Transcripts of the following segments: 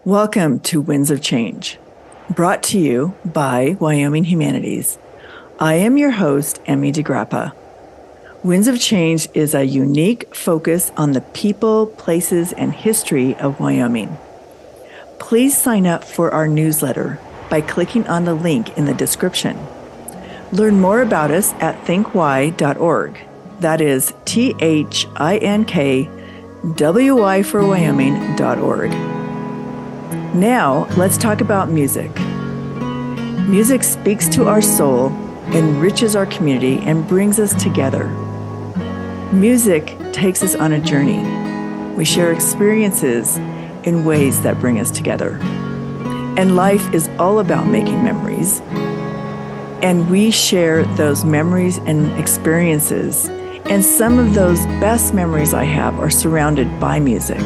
Welcome to Winds of Change, brought to you by Wyoming Humanities. I am your host, Emmy DeGrappa. Winds of Change is a unique focus on the people, places, and history of Wyoming. Please sign up for our newsletter by clicking on the link in the description. Learn more about us at thinkwy.org. That is THINKWY for Wyoming.org. Now, let's talk about music. Music speaks to our soul, enriches our community, and brings us together. Music takes us on a journey. We share experiences in ways that bring us together. And life is all about making memories. And we share those memories and experiences. And some of those best memories I have are surrounded by music.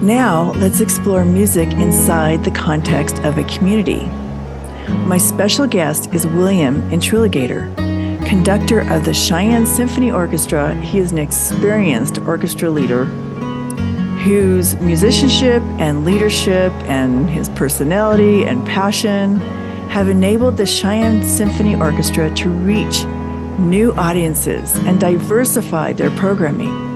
Now, let's explore music inside the context of a community. My special guest is William Intriligator, conductor of the Cheyenne Symphony Orchestra. He is an experienced orchestra leader whose musicianship and leadership and his personality and passion have enabled the Cheyenne Symphony Orchestra to reach new audiences and diversify their programming.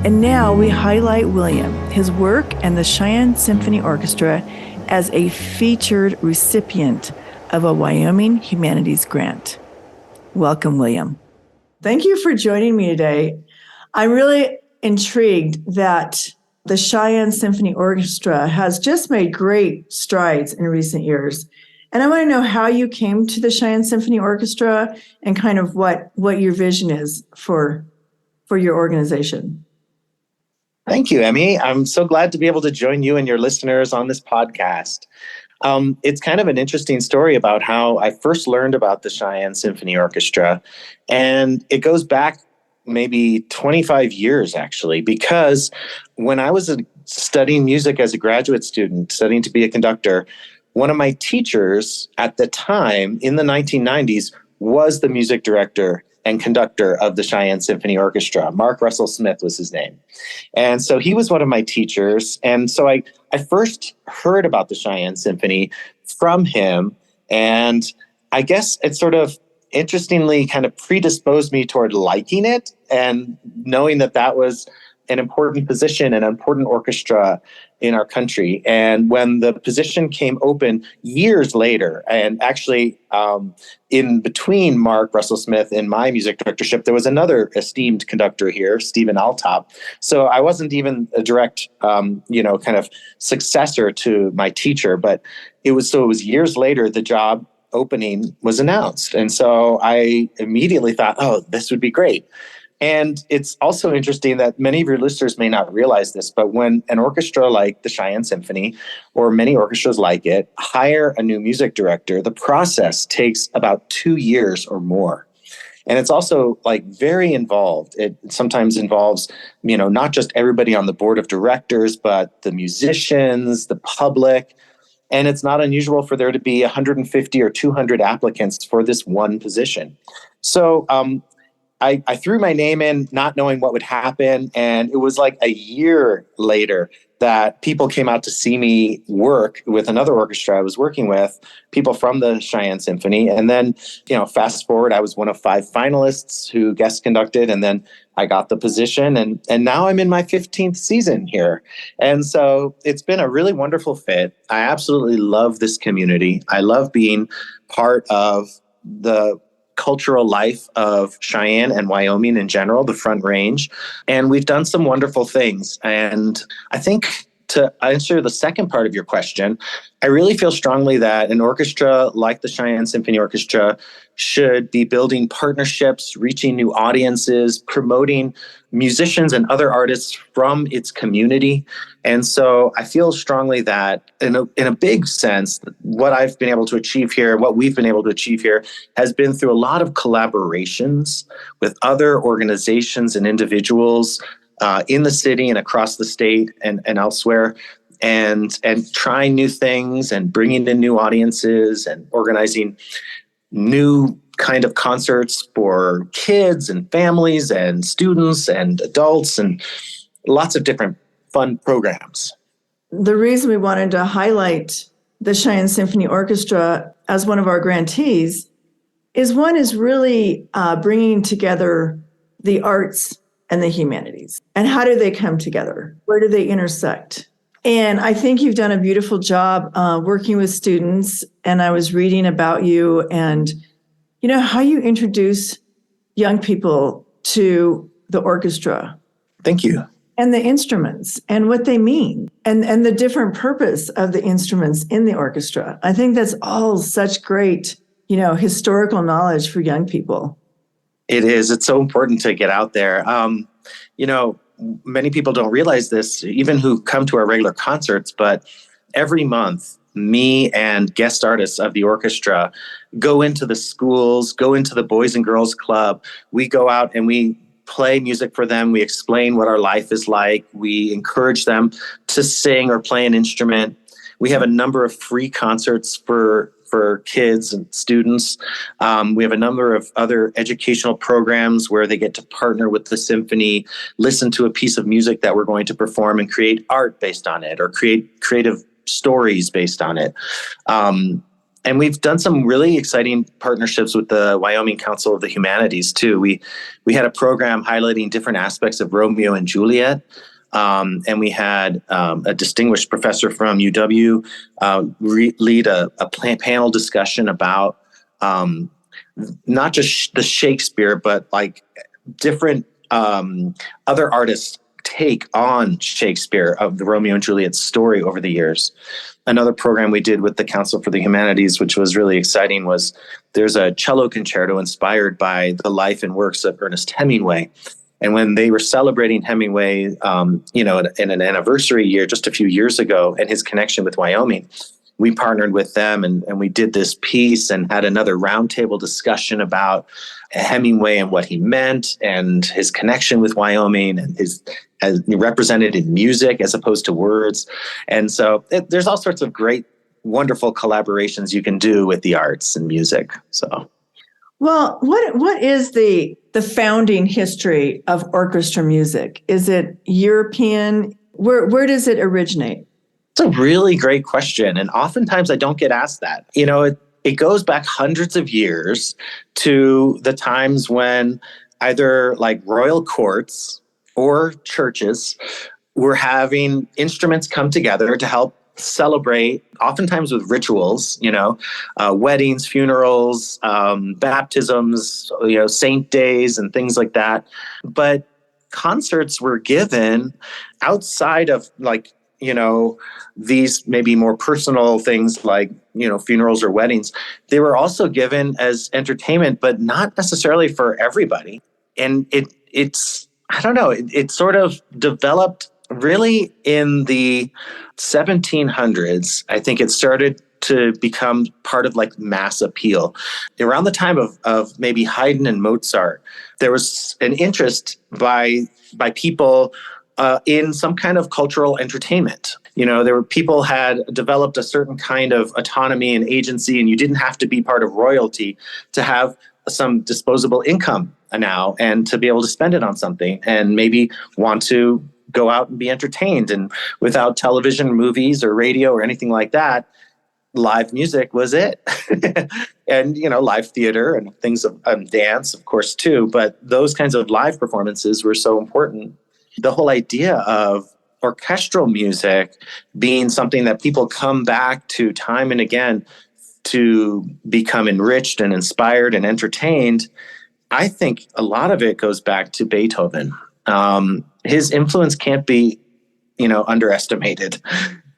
And now we highlight William, his work, and the Cheyenne Symphony Orchestra as a featured recipient of a Wyoming Humanities Grant. Welcome, William. Thank you for joining me today. I'm really intrigued that the Cheyenne Symphony Orchestra has just made great strides in recent years. And I want to know how you came to the Cheyenne Symphony Orchestra and kind of what your vision is for your organization. Thank you, Emmy. I'm so glad to be able to join you and your listeners on this podcast. It's kind of an interesting story about how I first learned about the Cheyenne Symphony Orchestra. And it goes back maybe 25 years, actually, because when I was studying music as a graduate student, studying to be a conductor, one of my teachers at the time in the 1990s was the music director and conductor of the Cheyenne Symphony Orchestra. Mark Russell Smith was his name. And so he was one of my teachers. And so I first heard about the Cheyenne Symphony from him. And I guess it sort of interestingly kind of predisposed me toward liking it and knowing that that was an important position, an important orchestra in our country. And when the position came open years later, and actually in between Mark Russell Smith and my music directorship, there was another esteemed conductor here, Stephen Altop. So I wasn't even a direct, kind of successor to my teacher, but it was years later the job opening was announced. And so I immediately thought, oh, this would be great. And it's also interesting that many of your listeners may not realize this, but when an orchestra like the Cheyenne Symphony, or many orchestras like it, hire a new music director, the process takes about 2 years or more. And it's also very involved. It sometimes involves, not just everybody on the board of directors, but the musicians, the public. And it's not unusual for there to be 150 or 200 applicants for this one position. So, I threw my name in not knowing what would happen. And it was like a year later that people came out to see me work with another orchestra I was working with, people from the Cheyenne Symphony. And then, fast forward, I was one of 5 finalists who guest conducted. And then I got the position. And now I'm in my 15th season here. And so it's been a really wonderful fit. I absolutely love this community. I love being part of the cultural life of Cheyenne and Wyoming in general, the Front Range. And we've done some wonderful things. And I think to answer the second part of your question, I really feel strongly that an orchestra like the Cheyenne Symphony Orchestra should be building partnerships, reaching new audiences, promoting musicians and other artists from its community. And so I feel strongly that in a big sense, what I've been able to achieve here, what we've been able to achieve here has been through a lot of collaborations with other organizations and individuals in the city and across the state and elsewhere, and trying new things and bringing in new audiences and organizing new kind of concerts for kids and families and students and adults and lots of different fun programs. the reason we wanted to highlight the Cheyenne Symphony Orchestra as one of our grantees is really bringing together the arts and the humanities. And how do they come together? Where do they intersect? And I think you've done a beautiful job working with students. And I was reading about you and, how you introduce young people to the orchestra. Thank you. And the instruments and what they mean and the different purpose of the instruments in the orchestra. I think that's all such great, historical knowledge for young people. It is. It's so important to get out there. Many people don't realize this, even who come to our regular concerts, but every month, me and guest artists of the orchestra go into the schools, go into the Boys and Girls Club. We go out and we play music for them. We explain what our life is like. We encourage them to sing or play an instrument. We have a number of free concerts for kids and students. We have a number of other educational programs where they get to partner with the symphony, listen to a piece of music that we're going to perform and create art based on it or create creative stories based on it. And we've done some really exciting partnerships with the Wyoming Council of the Humanities too. We had a program highlighting different aspects of Romeo and Juliet. And we had a distinguished professor from UW lead a panel discussion about not just the Shakespeare, but like different other artists' take on Shakespeare of the Romeo and Juliet story over the years. Another program we did with the Council for the Humanities, which was really exciting, was there's a cello concerto inspired by the life and works of Ernest Hemingway. And when they were celebrating Hemingway, in an anniversary year just a few years ago and his connection with Wyoming, we partnered with them and we did this piece and had another roundtable discussion about Hemingway and what he meant and his connection with Wyoming and his as represented in music as opposed to words. And so there's all sorts of great, wonderful collaborations you can do with the arts and music. So, well, what is the founding history of orchestra music? Is it European? Where does it originate? It's a really great question. And oftentimes I don't get asked that. It goes back hundreds of years to the times when either like royal courts or churches were having instruments come together to help celebrate, oftentimes with rituals, weddings, funerals, baptisms, saint days and things like that. But concerts were given outside of these maybe more personal things like, funerals or weddings. They were also given as entertainment, but not necessarily for everybody. And it's I don't know, it sort of developed really in the 1700s. I think it started to become part of like mass appeal. Around the time of maybe Haydn and Mozart, there was an interest by people in some kind of cultural entertainment. There were people had developed a certain kind of autonomy and agency, and you didn't have to be part of royalty to have some disposable income now and to be able to spend it on something and maybe want to go out and be entertained. And without television, movies, or radio or anything like that, live music was it. And, live theater and things of dance, of course, too. But those kinds of live performances were so important. The whole idea of orchestral music being something that people come back to time and again to become enriched and inspired and entertained, I think a lot of it goes back to Beethoven. His influence can't be, underestimated.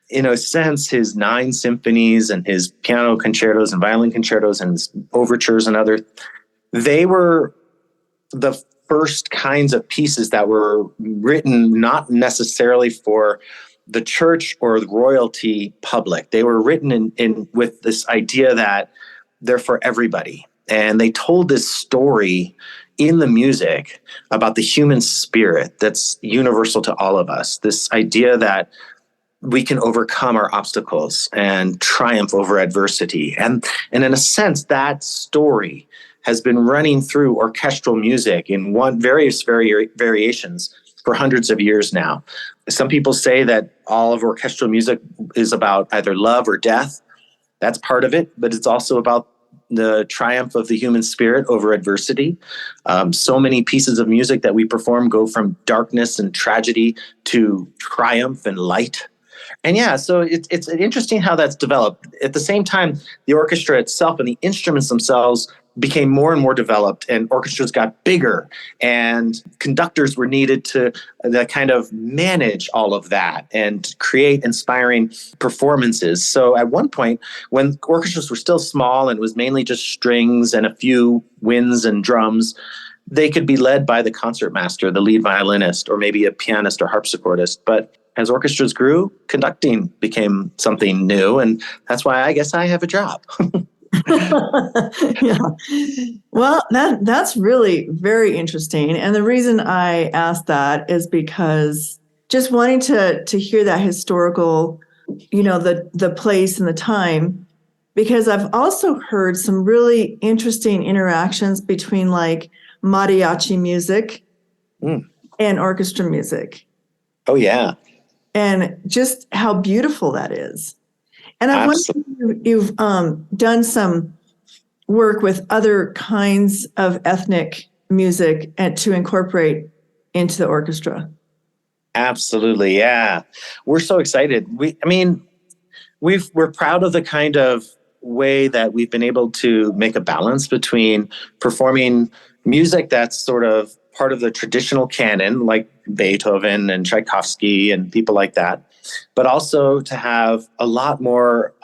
In a sense, his 9 symphonies and his piano concertos and violin concertos and his overtures and they were the first kinds of pieces that were written not necessarily for the church or the royalty public. They were written in with this idea that they're for everybody. And they told this story in the music about the human spirit that's universal to all of us. This idea that we can overcome our obstacles and triumph over adversity. And in a sense, that story has been running through orchestral music in various variations for hundreds of years now. Some people say that all of orchestral music is about either love or death. That's part of it, but it's also about the triumph of the human spirit over adversity. So many pieces of music that we perform go from darkness and tragedy to triumph and light. And yeah, so it's interesting how that's developed. At the same time, the orchestra itself and the instruments themselves became more and more developed, and orchestras got bigger, and conductors were needed to kind of manage all of that and create inspiring performances. So at one point, when orchestras were still small and it was mainly just strings and a few winds and drums, they could be led by the concertmaster, the lead violinist, or maybe a pianist or harpsichordist. But as orchestras grew, conducting became something new, and that's why I guess I have a job. Yeah. Well, that's really very interesting. And the reason I asked that is because just wanting to hear that historical, the place and the time, because I've also heard some really interesting interactions between like mariachi music and orchestra music. Oh, yeah. And just how beautiful that is. And I've wondered if you've done some work with other kinds of ethnic music and to incorporate into the orchestra. Absolutely, yeah. We're so excited. We're proud of the kind of way that we've been able to make a balance between performing music that's sort of part of the traditional canon, like Beethoven and Tchaikovsky and people like that, but also to have a lot more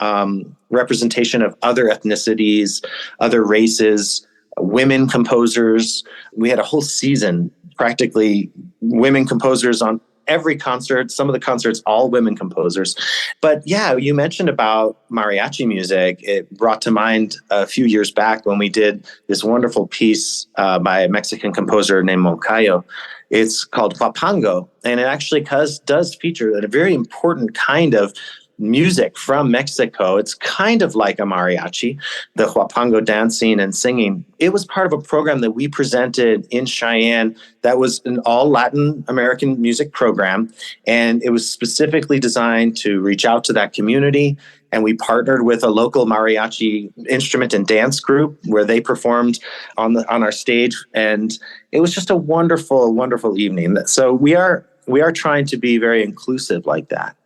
representation of other ethnicities, other races, women composers. We had a whole season, practically women composers on every concert, some of the concerts, all women composers. But yeah, you mentioned about mariachi music. It brought to mind a few years back when we did this wonderful piece by a Mexican composer named Moncayo. It's called Huapango, and it actually does feature a very important kind of music from Mexico. It's kind of like a mariachi, the Huapango dancing and singing. It was part of a program that we presented in Cheyenne that was an all Latin American music program. And it was specifically designed to reach out to that community. And we partnered with a local mariachi instrument and dance group where they performed on our stage. And it was just a wonderful, wonderful evening. So we are trying to be very inclusive like that.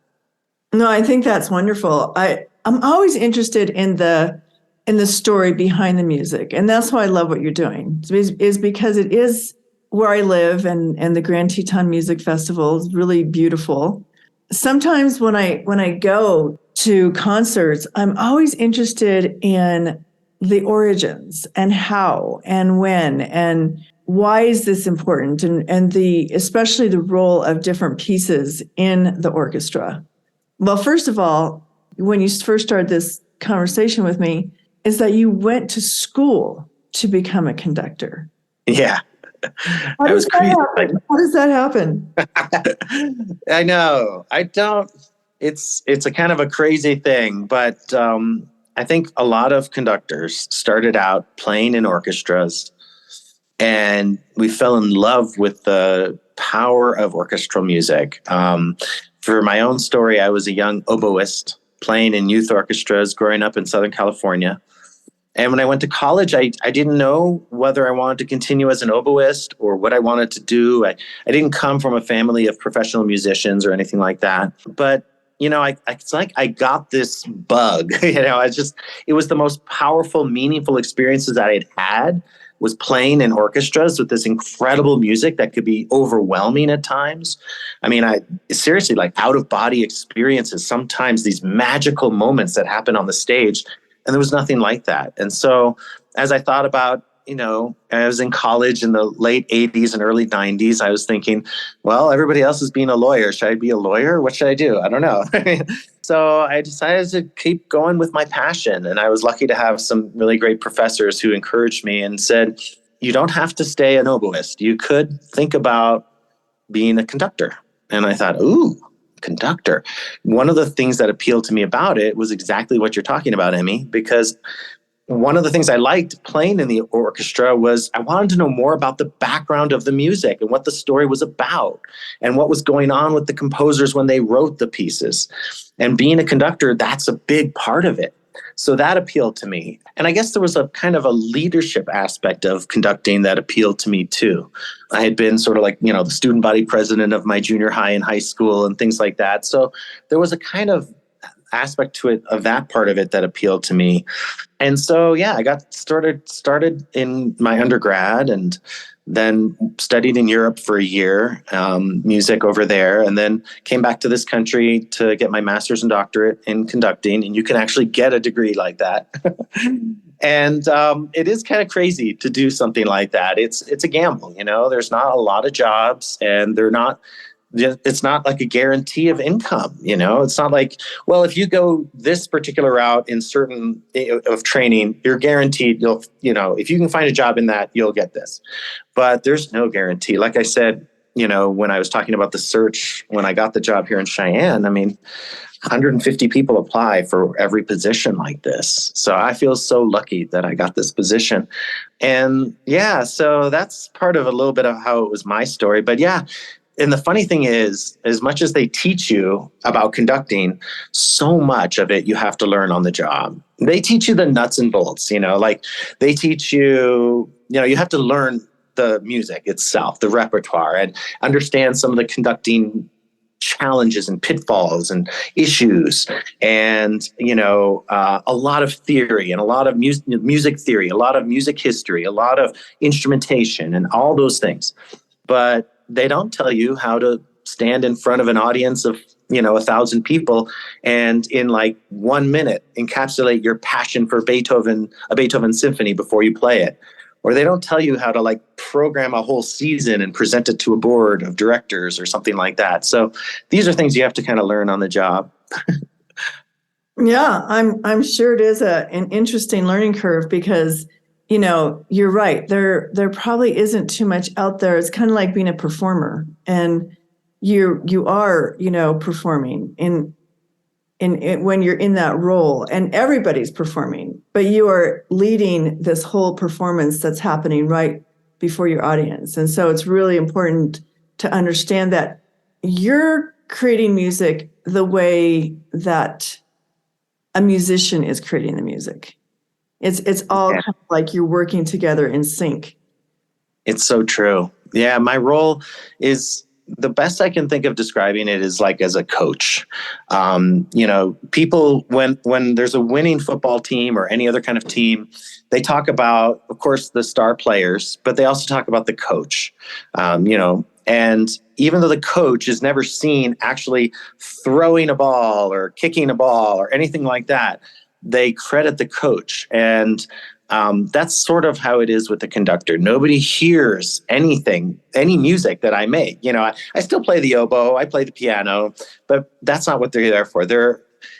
No, I think that's wonderful. I'm always interested in the story behind the music. And that's why I love what you're doing, is because it is where I live, and the Grand Teton Music Festival is really beautiful. Sometimes when I go to concerts, I'm always interested in the origins and how and when and why is this important, and especially the role of different pieces in the orchestra. Well, first of all, when you first started this conversation with me, is that you went to school to become a conductor. Yeah. How does that happen? I know. It's a kind of a crazy thing, but I think a lot of conductors started out playing in orchestras, and we fell in love with the power of orchestral music. For my own story, I was a young oboist playing in youth orchestras growing up in Southern California. And when I went to college, I didn't know whether I wanted to continue as an oboist or what I wanted to do. I didn't come from a family of professional musicians or anything like that. But, it's like I got this bug. It was the most powerful, meaningful experiences that I had was playing in orchestras with this incredible music that could be overwhelming at times. I mean, seriously, like out-of-body experiences, sometimes these magical moments that happen on the stage, and there was nothing like that. And so as I thought about, I was in college in the late 80s and early 90s, I was thinking, well, everybody else is being a lawyer. Should I be a lawyer? What should I do? I don't know. So I decided to keep going with my passion. And I was lucky to have some really great professors who encouraged me and said, you don't have to stay an oboist. You could think about being a conductor. And I thought, ooh, conductor. One of the things that appealed to me about it was exactly what you're talking about, Emmy, because one of the things I liked playing in the orchestra was I wanted to know more about the background of the music and what the story was about and what was going on with the composers when they wrote the pieces. And being a conductor, that's a big part of it. So that appealed to me. And I guess there was a kind of a leadership aspect of conducting that appealed to me too. I had been sort of like, the student body president of my junior high and high school and things like that. So there was a kind of aspect to it, of that part of it, that appealed to me. And so, yeah, I got started in my undergrad and then studied in Europe for a year, music over there, and then came back to this country to get my master's and doctorate in conducting. And you can actually get a degree like that. And it is kind of crazy to do something like that. It's a gamble, there's not a lot of jobs, and it's not like a guarantee of income. It's not like, well, if you go this particular route in certain of training, you're guaranteed if you can find a job in that, you'll get this. But there's no guarantee. Like I said, when I was talking about the search, when I got the job here in Cheyenne, 150 people apply for every position like this. So I feel so lucky that I got this position. And yeah, so that's part of a little bit of how it was my story. But yeah, and the funny thing is, as much as they teach you about conducting, so much of it you have to learn on the job. They teach you the nuts and bolts, like they teach you, you have to learn the music itself, the repertoire, and understand some of the conducting challenges and pitfalls and issues, and a lot of theory and a lot of music theory, a lot of music history, a lot of instrumentation, and all those things. But they don't tell you how to stand in front of an audience of 1,000 people and in like 1 minute encapsulate your passion for a Beethoven symphony before you play it. Or they don't tell you how to like program a whole season and present it to a board of directors or something like that. So these are things you have to kind of learn on the job. Yeah, I'm sure it is an interesting learning curve because, you're right. There probably isn't too much out there. It's kind of like being a performer, and you are, performing in when you're in that role, and everybody's performing, but you are leading this whole performance that's happening right before your audience. And so it's really important to understand that you're creating music the way that a musician is creating the music. It's all kind of like you're working together in sync. It's so true. Yeah, my role is, the best I can think of describing it is like as a coach. People, when there's a winning football team or any other kind of team, they talk about, of course, the star players, but they also talk about the coach. And even though the coach is never seen actually throwing a ball or kicking a ball or anything like that, they credit the coach. And that's sort of how it is with the conductor. Nobody hears anything, any music that I make. I still play the oboe, I play the piano, but that's not what they're there for.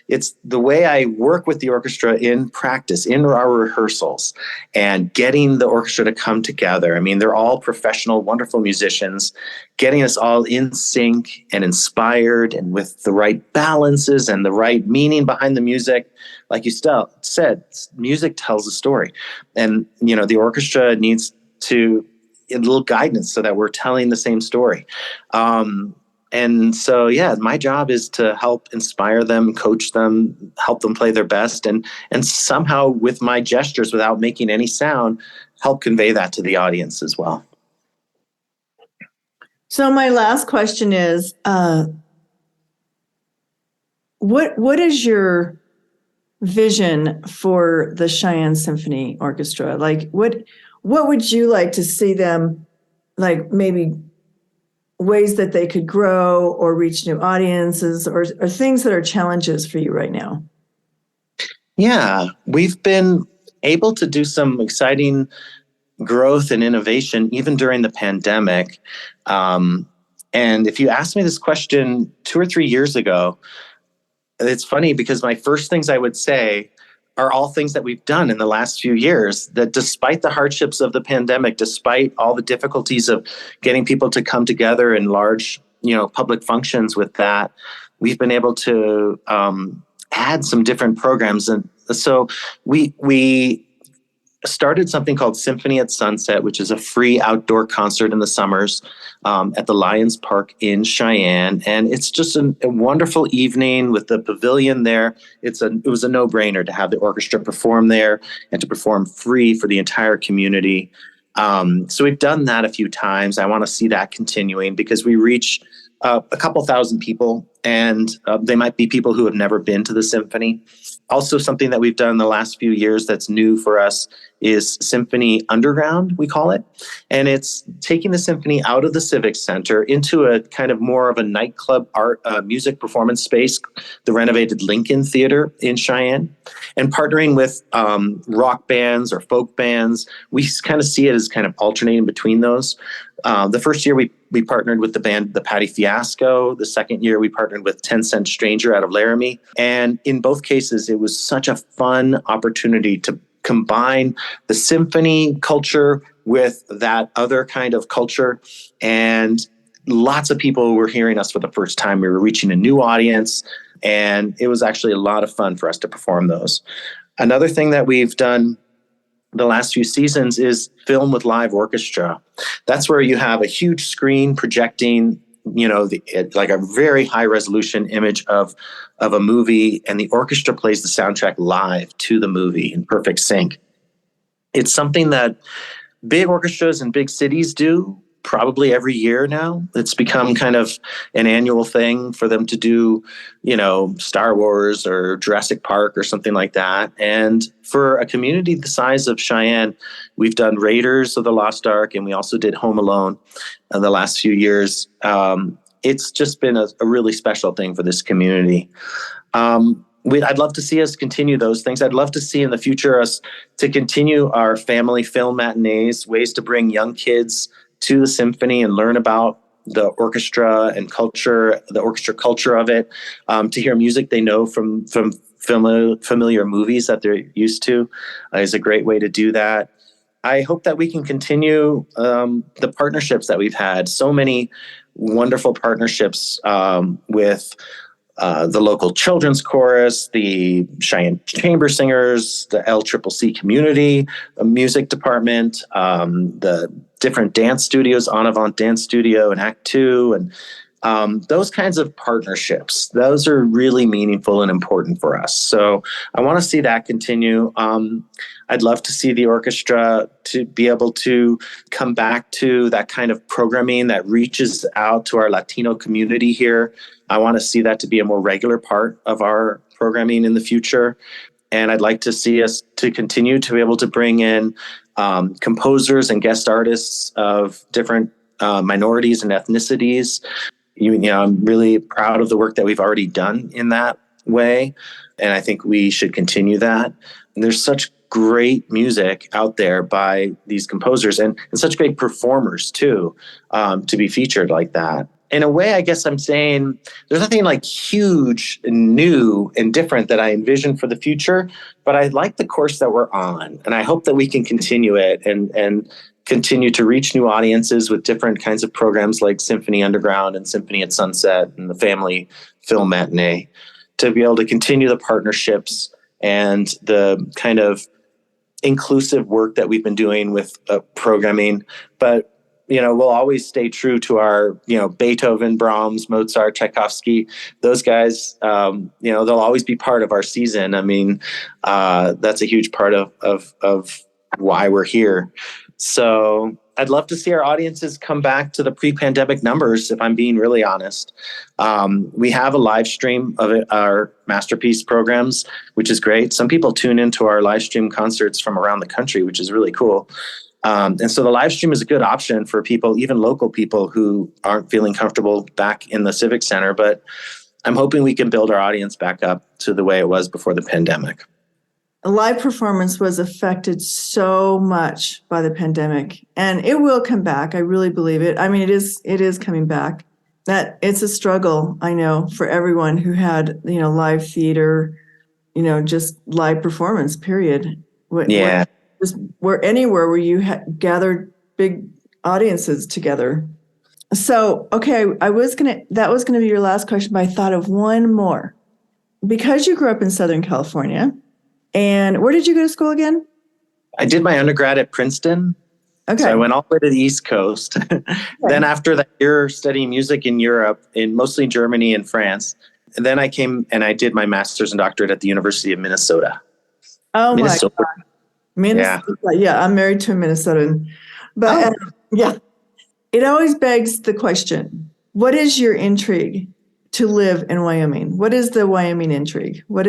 It's the way I work with the orchestra in practice, in our rehearsals, and getting the orchestra to come together. They're all professional, wonderful musicians, getting us all in sync and inspired and with the right balances and the right meaning behind the music. Like you said, music tells a story. And, the orchestra needs to a little guidance so that we're telling the same story. And so, yeah, my job is to help inspire them, coach them, help them play their best, and somehow with my gestures, without making any sound, help convey that to the audience as well. So my last question is, what is your vision for the Cheyenne Symphony Orchestra? Like, what would you like to see them, like maybe ways that they could grow or reach new audiences, or things that are challenges for you right now? Yeah, we've been able to do some exciting growth and innovation even during the pandemic. And if you asked me this question 2 or 3 years ago, it's funny because my first things I would say are all things that we've done in the last few years, that despite the hardships of the pandemic, despite all the difficulties of getting people to come together in large, public functions with that, we've been able to add some different programs. And so we started something called Symphony at Sunset, which is a free outdoor concert in the summers at the Lions Park in Cheyenne. And it's just a wonderful evening with the pavilion there. It was a no-brainer to have the orchestra perform there and to perform free for the entire community. So we've done that a few times. I want to see that continuing because we reach a couple thousand people, and they might be people who have never been to the symphony. Also, something that we've done in the last few years that's new for us is Symphony Underground, we call it. And it's taking the symphony out of the Civic Center into a kind of more of a nightclub art music performance space, the renovated Lincoln Theater in Cheyenne, and partnering with rock bands or folk bands. We kind of see it as kind of alternating between those. The first year we partnered with the band The Patty Fiasco. The second year we partnered with 10 Cent Stranger out of Laramie. And in both cases, it was such a fun opportunity to combine the symphony culture with that other kind of culture. And lots of people were hearing us for the first time. We were reaching a new audience, and it was actually a lot of fun for us to perform those. Another thing that we've done the last few seasons is film with live orchestra. That's where you have a huge screen projecting, like a very high resolution image of a movie, and the orchestra plays the soundtrack live to the movie in perfect sync. It's something that big orchestras in big cities do probably every year now. It's become kind of an annual thing for them to do, Star Wars or Jurassic Park or something like that. And for a community the size of Cheyenne, we've done Raiders of the Lost Ark, and we also did Home Alone in the last few years. It's just been a really special thing for this community. I'd love to see us continue those things. I'd love to see in the future us to continue our family film matinees, ways to bring young kids to the symphony and learn about the orchestra and culture, the orchestra culture of it, to hear music they know from familiar movies that they're used to is a great way to do that. I hope that we can continue the partnerships that we've had. So many wonderful partnerships with the local children's chorus, the Cheyenne Chamber Singers, the LCCC Community Music Department, the different dance studios, En Avant Dance Studio and Act Two, and those kinds of partnerships. Those are really meaningful and important for us. So I want to see that continue. I'd love to see the orchestra to be able to come back to that kind of programming that reaches out to our Latino community here. I want to see that to be a more regular part of our programming in the future. And I'd like to see us to continue to be able to bring in composers and guest artists of different minorities and ethnicities. I'm really proud of the work that we've already done in that way. And I think we should continue that. And there's such great music out there by these composers and such great performers too, to be featured like that. In a way, I guess I'm saying there's nothing like huge and new and different that I envision for the future, but I like the course that we're on. And I hope that we can continue it and continue to reach new audiences with different kinds of programs like Symphony Underground and Symphony at Sunset and the Family Film Matinee, to be able to continue the partnerships and the kind of inclusive work that we've been doing with programming. But we'll always stay true to our, Beethoven, Brahms, Mozart, Tchaikovsky. Those guys, they'll always be part of our season. I mean, that's a huge part of why we're here. So I'd love to see our audiences come back to the pre-pandemic numbers, if I'm being really honest. We have a live stream of our masterpiece programs, which is great. Some people tune into our live stream concerts from around the country, which is really cool. And so the live stream is a good option for people, even local people who aren't feeling comfortable back in the Civic Center. But I'm hoping we can build our audience back up to the way it was before the pandemic. A live performance was affected so much by the pandemic, and it will come back. I really believe it. I mean, it is coming back. That it's a struggle, I know, for everyone who had, live theater, just live performance, period. Yeah. Anywhere where you gathered big audiences together. So, okay, that was going to be your last question, but I thought of one more. Because you grew up in Southern California, and where did you go to school again? I did my undergrad at Princeton. Okay. So I went all the way to the East Coast. Then after that year studying music in Europe, mostly Germany and France, and then I came and I did my master's and doctorate at the University of Minnesota. Oh Minnesota. my God. Minnesota. Yeah, I'm married to a Minnesotan. But it always begs the question, what is your intrigue to live in Wyoming? What is the Wyoming intrigue? How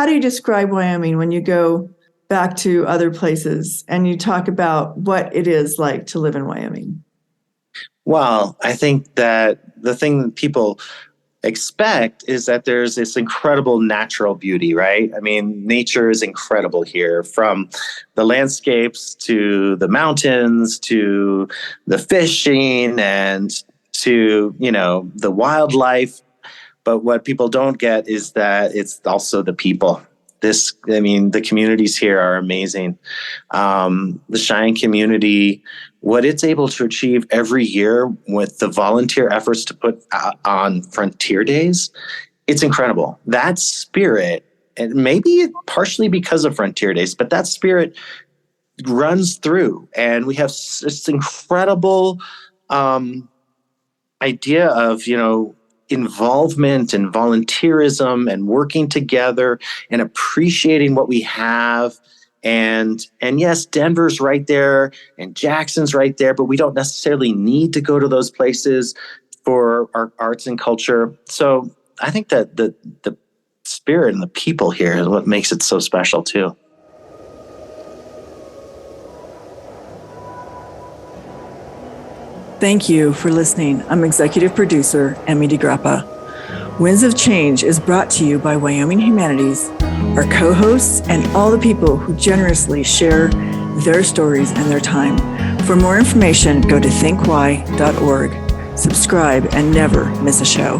do you describe Wyoming when you go back to other places and you talk about what it is like to live in Wyoming? Well, I think that the thing that people expect is that there's this incredible natural beauty, right? I mean, nature is incredible here, from the landscapes to the mountains to the fishing and to, the wildlife. But what people don't get is that it's also the people. The communities here are amazing. The Cheyenne community, what it's able to achieve every year with the volunteer efforts to put on Frontier Days, it's incredible. That spirit, and maybe partially because of Frontier Days, but that spirit runs through. And we have this incredible idea of, involvement and volunteerism and working together and appreciating what we have. And yes, Denver's right there and Jackson's right there, but we don't necessarily need to go to those places for our arts and culture. So I think that the spirit and the people here is what makes it so special too. Thank you for listening. I'm executive producer, Emmy DeGrappa. Winds of Change is brought to you by Wyoming Humanities, our co-hosts, and all the people who generously share their stories and their time. For more information, go to thinkwy.org. Subscribe and never miss a show.